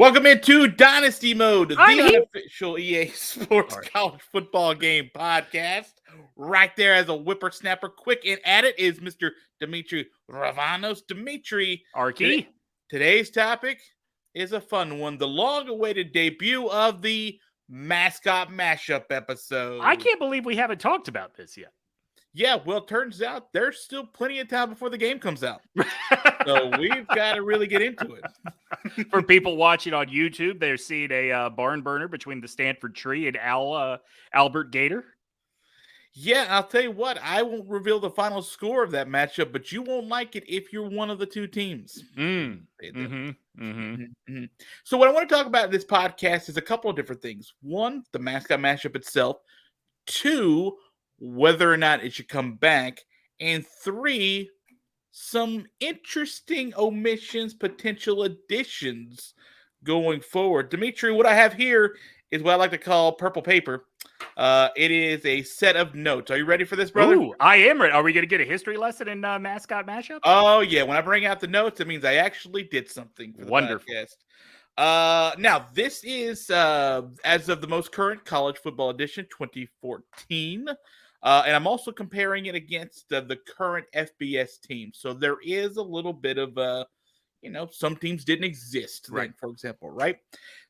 Welcome into Dynasty Mode, I'm the here. unofficial EA Sports College Football Game podcast. Right there as a whippersnapper, quick and at it is Mr. Demetri Ravanos. Demetri, Arky. Today's topic is a fun one. The long-awaited debut of the Mascot Mash-Up episode. I can't believe we haven't talked about this yet. Yeah, well, it turns out there's still plenty of time before the game comes out. So we've got to really get into it. For people watching on YouTube, they're seeing a barn burner between the Stanford Tree and Albert Gator. Yeah, I'll tell you what, I won't reveal the final score of that matchup, but you won't like it if you're one of the two teams. So what I want to talk about in this podcast is a couple of different things. One, the Mascot Mashup itself. Two, whether or not it should come back. And three, some interesting omissions, potential additions going forward. Demetri, what I have here is what I like to call purple paper. It is a set of notes. Are you ready for this, brother? Ooh, I am ready. Are we going to get a history lesson in Mascot Mashup? Oh, yeah. When I bring out the notes, it means I actually did something for the podcast. Now, this is, as of the most current college football edition, 2014. And I'm also comparing it against the current FBS team. So there is a little bit of, some teams didn't exist, right? For example, right?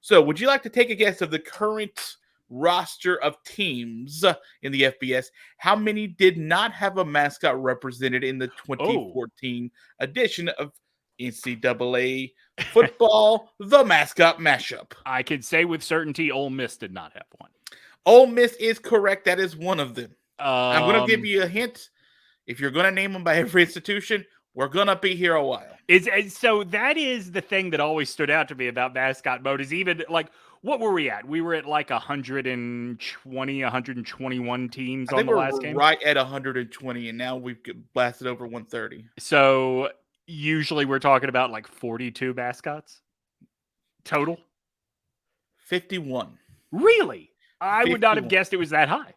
So would you like to take a guess of the current roster of teams in the FBS? How many did not have a mascot represented in the 2014 edition of NCAA football, the Mascot Mashup? I can say with certainty Ole Miss did not have one. Ole Miss is correct. That is one of them. I'm going to give you a hint. If you're going to name them by every institution, we're going to be here a while. So that is the thing that always stood out to me about Mascot Mode is even like, what were we at? We were at like 120, 121 teams on the last game. Right at 120, and now we've blasted over 130. So usually we're talking about like 42 mascots total. 51. Really? I would not have guessed it was that high.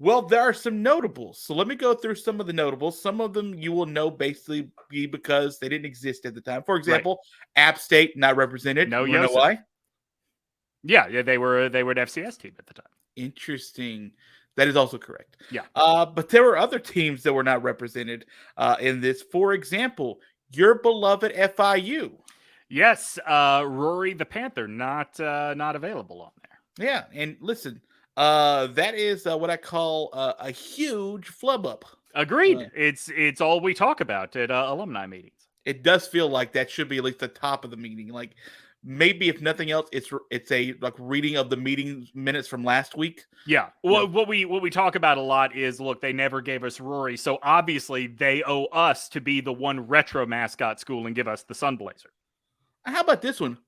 Well, there are some notables. So let me go through some of the notables. Some of them you will know basically because they didn't exist at the time. For example, App State not represented. No, you know why? Yeah, they were an FCS team at the time. Interesting. That is also correct. Yeah. But there were other teams that were not represented in this. For example, your beloved FIU. Yes, Rory the Panther not available on there. Yeah, and listen, that is what I call a huge flub up. Agreed. It's all we talk about at alumni meetings. It does feel like that should be at least the top of the meeting. Like maybe if nothing else, it's a like reading of the meeting minutes from last week. Yeah. Well, what we talk about a lot is look, they never gave us Rory, so obviously they owe us to be the one retro mascot school and give us the Sunblazer. How about this one?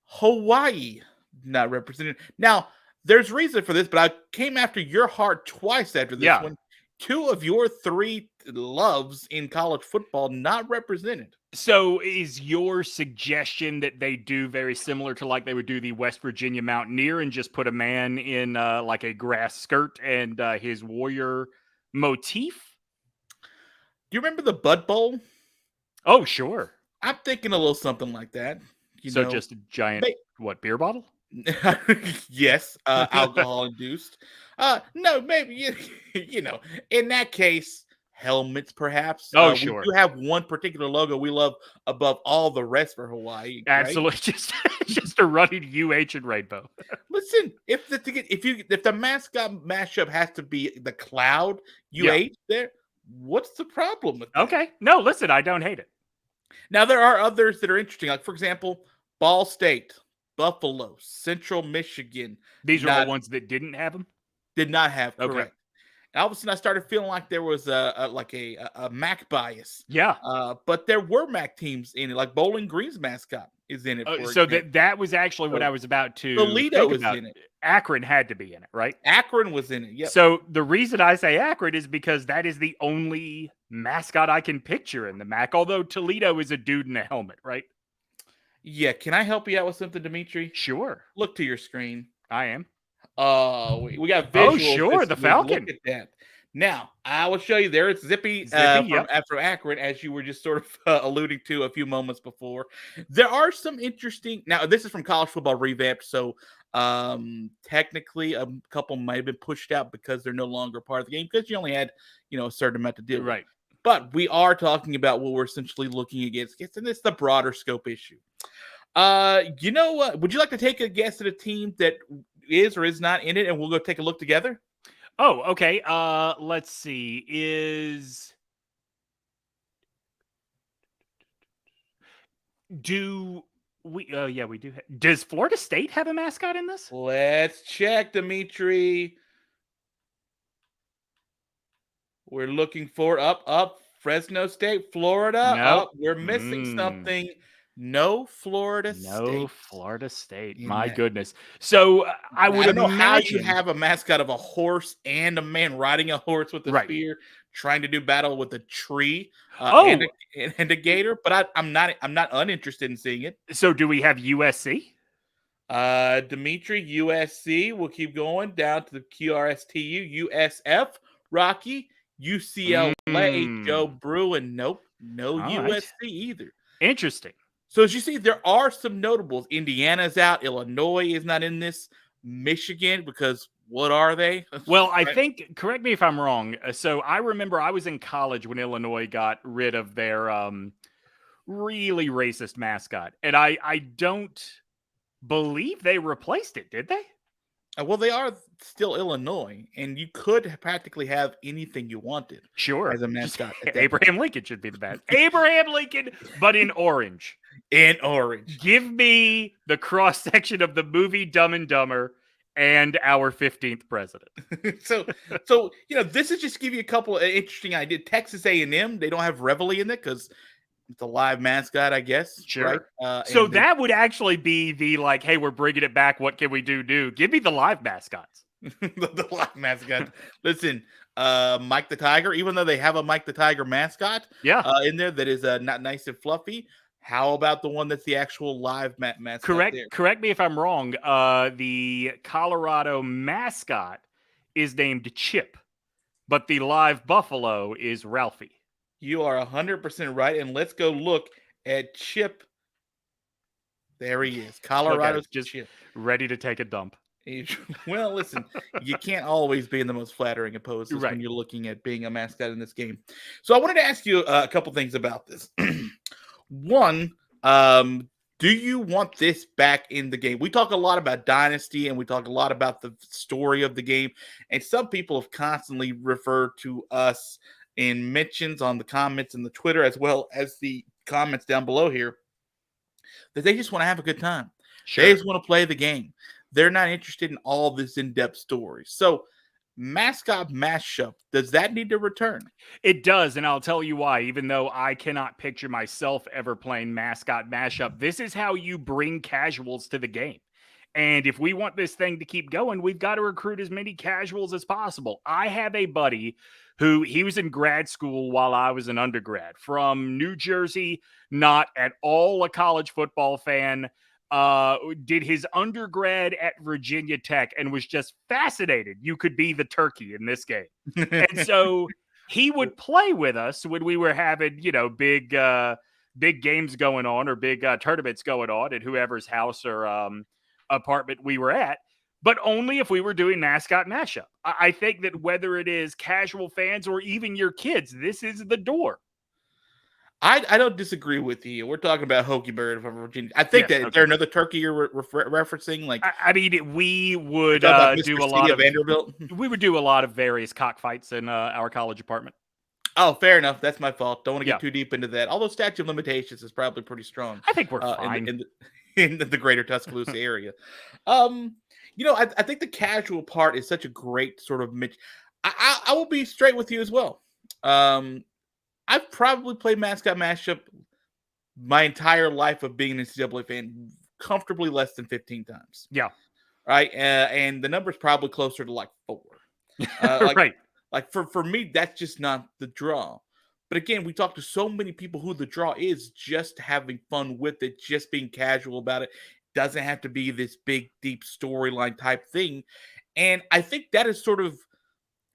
Hawaii not represented. Now, there's reason for this, but I came after your heart twice after this one. Two of your three loves in college football not represented. So is your suggestion that they do very similar to like they would do the West Virginia Mountaineer and just put a man in like a grass skirt and his warrior motif? Do you remember the Bud Bowl? Oh, sure. I'm thinking a little something like that. So just a giant, beer bottle? Yes, alcohol induced. No, maybe in that case, helmets perhaps. Oh, sure. We do have one particular logo we love above all the rest for Hawaii. Absolutely, right? just a running UH and rainbow. Listen, if the mascot mashup has to be the cloud UH there, what's the problem with that? Okay, no, listen, I don't hate it. Now there are others that are interesting, like for example, Ball State. Buffalo, Central Michigan. These are all ones that didn't have them? Did not have, correct. Okay. And all of a sudden, I started feeling like there was a MAC bias. Yeah. But there were MAC teams in it, like Bowling Green's mascot is in it. So that was actually what I was about to Toledo was in it. Akron had to be in it, right? Akron was in it, yeah. So the reason I say Akron is because that is the only mascot I can picture in the MAC, although Toledo is a dude in a helmet, right? Yeah, can I help you out with something, Demetri? Sure. Look to your screen. I am. We got visuals. Oh, sure, the Falcon. Look at that. Now, I will show you there. It's Zippy, Yep. from Akron, as you were just sort of alluding to a few moments before. There are some interesting. Now, this is from College Football Revamped, so technically a couple might have been pushed out because they're no longer part of the game because you only had a certain amount to deal with. Right. But we are talking about what we're essentially looking against, and it's the broader scope issue. Would you like to take a guess at a team that is or is not in it, and we'll go take a look together? Oh, okay. Let's see. Do we? Yeah, we do. Does Florida State have a mascot in this? Let's check, Demetri. We're looking for up. Fresno State, Florida. Nope. We're missing something. No Florida State. No Florida State. My goodness. So I would don't know imagine how you have a mascot of a horse and a man riding a horse with a spear, trying to do battle with a tree and a gator. But I'm not uninterested in seeing it. So do we have USC? Demetri, USC. We'll keep going down to the QRSTU, USF, Rocky, UCLA, Joe Bruin. Nope, no USC either. Interesting. So as you see, there are some notables. Indiana's out. Illinois is not in this. Michigan, because what are they? Well, I think, correct me if I'm wrong. So I remember I was in college when Illinois got rid of their really racist mascot. And I don't believe they replaced it, did they? Well, they are still Illinois, and you could practically have anything you wanted. Sure. As a mascot. Abraham Lincoln should be the best. Abraham Lincoln, but in orange. In orange. Give me the cross-section of the movie Dumb and Dumber and our 15th president. so this is just to give you a couple of interesting ideas. Texas A&M, they don't have Reveille in it because it's a live mascot, I guess. Sure. Right? So that would actually be the hey, we're bringing it back. What can we do? Give me the live mascots. the live mascot. Listen, Mike the Tiger, even though they have a Mike the Tiger mascot in there that is not nice and fluffy, how about the one that's the actual live mascot? Correct me if I'm wrong. The Colorado mascot is named Chip, but the live buffalo is Ralphie. You are 100% right, and let's go look at Chip. There he is, Colorado's just Chip, ready to take a dump. Well, listen, you can't always be in the most flattering of poses when you're looking at being a mascot in this game. So I wanted to ask you a couple things about this. One, do you want this back in the game? We talk a lot about Dynasty, and we talk a lot about the story of the game, and some people have constantly referred to us in mentions on the comments and the Twitter, as well as the comments down below here, that they just want to have a good time. Sure. They just want to play the game. They're not interested in all this in-depth story. So Mascot Mash-Up, does that need to return? It does, and I'll tell you why. Even though I cannot picture myself ever playing Mascot Mash-Up, this is how you bring casuals to the game. And if we want this thing to keep going, we've got to recruit as many casuals as possible. I have a buddy who he was in grad school while I was an undergrad from New Jersey, not at all a college football fan, did his undergrad at Virginia Tech and was just fascinated you could be the turkey in this game. And so he would play with us when we were having, big games going on or big tournaments going on at whoever's house or apartment we were at, but only if we were doing Mascot Mash-Up. I think that whether it is casual fans or even your kids, this is the door. I don't disagree with you. We're talking about Hokie Bird from Virginia. I think is there another turkey you're referencing? Like, I mean, we would do a lot of Vanderbilt. We would do a lot of various cockfights in our college apartment. Oh, fair enough. That's my fault. Don't want to get too deep into that. Although statute of limitations is probably pretty strong. I think we're fine in the greater Tuscaloosa area. I think the casual part is such a great sort of. I will be straight with you as well. I've probably played Mascot Mash-Up my entire life of being an NCAA fan comfortably less than 15 times. Yeah. Right. And the number's probably closer to like 4. Right. Like for me, that's just not the draw. But again, we talk to so many people who the draw is just having fun with it, just being casual about it. Doesn't have to be this big, deep storyline type thing. And I think that is sort of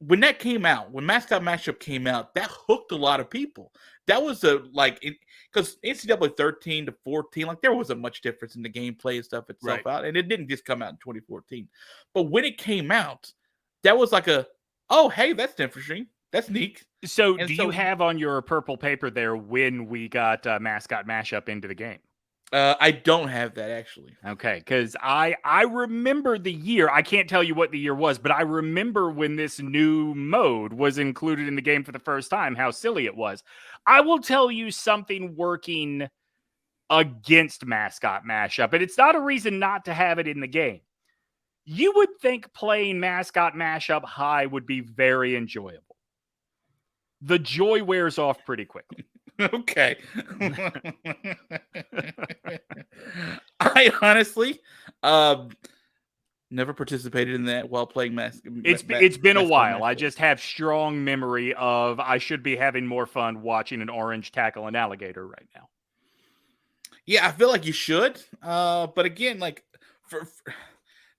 when that came out, when Mascot Mash-Up came out, that hooked a lot of people. That was because NCAA 13 to 14, like there wasn't much difference in the gameplay and stuff itself out, and it didn't just come out in 2014. But when it came out, that was like oh, hey, that's interesting. That's neat. So, do you have on your purple paper there when we got Mascot Mash-Up into the game? I don't have that actually. Okay, because I remember the year. I can't tell you what the year was, but I remember when this new mode was included in the game for the first time, how silly it was. I will tell you something working against Mascot Mash-Up, and it's not a reason not to have it in the game. You would think playing Mascot Mash-Up high would be very enjoyable. The joy wears off pretty quickly. Okay. I honestly never participated in that while playing It's been a while. I just have strong memory of I should be having more fun watching an orange tackle an alligator right now. Yeah, I feel like you should. But again, like for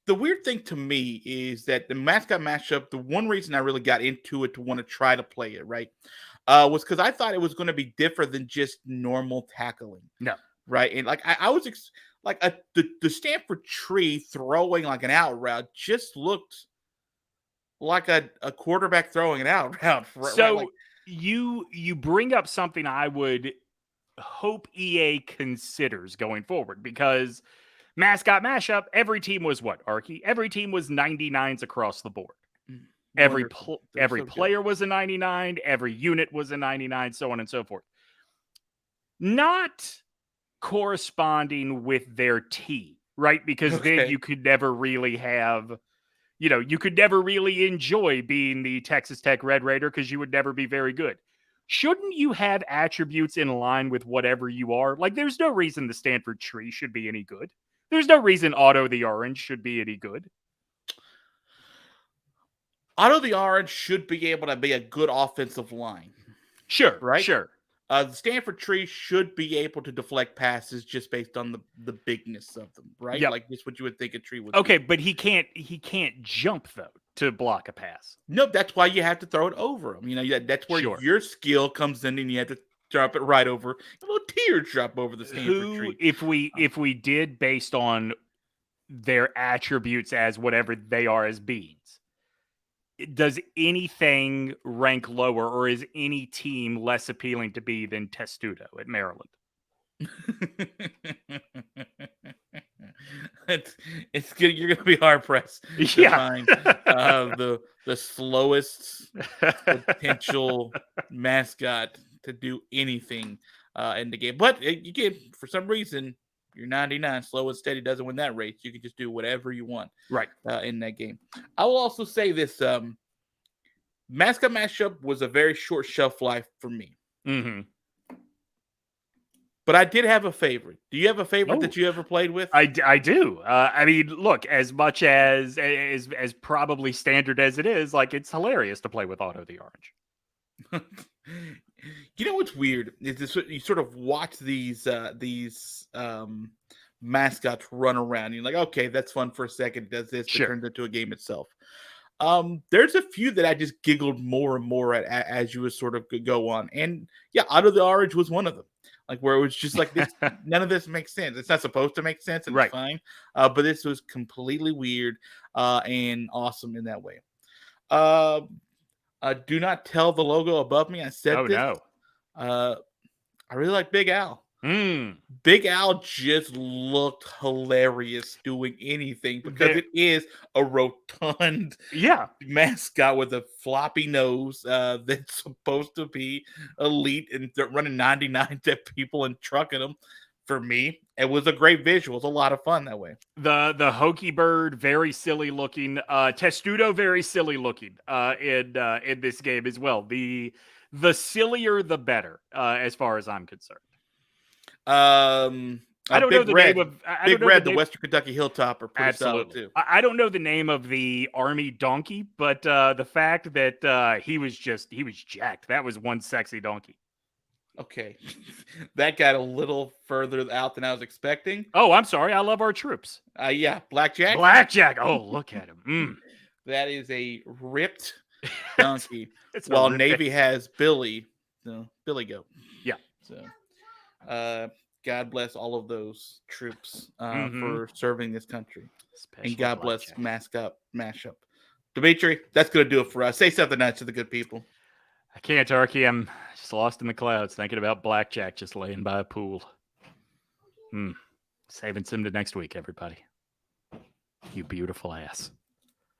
the weird thing to me is that the Mascot Mash-Up, the one reason I really got into it to want to try to play it, right? Was because I thought it was going to be different than just normal tackling. No. Right. And like I was the Stanford tree throwing like an out route just looked like a quarterback throwing an out route. So like, you bring up something I would hope EA considers going forward, because Mascot Mash-Up, every team was what, Arky? Every team was 99s across the board. Every player was a 99, every unit was a 99, so on and so forth. Not corresponding with their team, right? Because then you could never really have, you could never really enjoy being the Texas Tech Red Raider because you would never be very good. Shouldn't you have attributes in line with whatever you are? Like, there's no reason the Stanford tree should be any good. There's no reason Otto the Orange should be any good. Otto the Orange should be able to be a good offensive line. Sure, right? Sure. The Stanford tree should be able to deflect passes just based on the bigness of them, right? Yep. Like just what you would think a tree would. Okay, but he can't jump though to block a pass. No, that's why you have to throw it over him. That's where your skill comes in, and you have to drop it right over a little teardrop over the Stanford tree. If we did based on their attributes as whatever they are as beings, does anything rank lower, or is any team less appealing to be than Testudo at Maryland? It's good. You're going to be hard pressed to find the slowest potential mascot to do anything in the game. But again, for some reason, you're 99, slow and steady doesn't win that race. You can just do whatever you want, right, in that game. I will also say this: Mascot Mash-Up was a very short shelf life for me. Mm-hmm. But I did have a favorite. Do you have a favorite that you ever played with? I do. I mean, look, as much as probably standard as it is, like, it's hilarious to play with Otto the Orange. You know what's weird is this: you sort of watch these mascots run around. You're like, okay, that's fun for a second. It does this, it turns into a game itself. There's a few that I just giggled more and more at as you would sort of go on, and yeah, Otto the Orange was one of them. Like where it was just like this, none of this makes sense. It's not supposed to make sense, and it's fine. But this was completely weird and awesome in that way. Do not tell the logo above me. I said this. No. I really like Big Al. Big Al just looked hilarious doing anything because it is a rotund mascot with a floppy nose that's supposed to be elite and running 99 to people and trucking them. For me, it was a great visual. It was a lot of fun that way. The Hokey Bird, very silly looking. Testudo, very silly looking in this game as well. The sillier, the better, as far as I'm concerned. I don't know the name of Big Red, the Western Kentucky Hilltop are pretty solid too. I don't know the name of the Army donkey, but the fact that he was jacked. That was one sexy donkey. Okay. That got a little further out than I was expecting. Oh, I'm sorry. I love our troops. Yeah. Blackjack. Blackjack. Oh, look at him. That is a ripped donkey. While Navy has Billy, Billy Goat. Yeah. So, God bless all of those troops for serving this country. Especially and God bless Mascot Mash-Up. Demetri, that's going to do it for us. Say something nice to the good people. I can't, Arky. I'm just lost in the clouds thinking about blackjack just laying by a pool. Saving some to next week, everybody. You beautiful ass.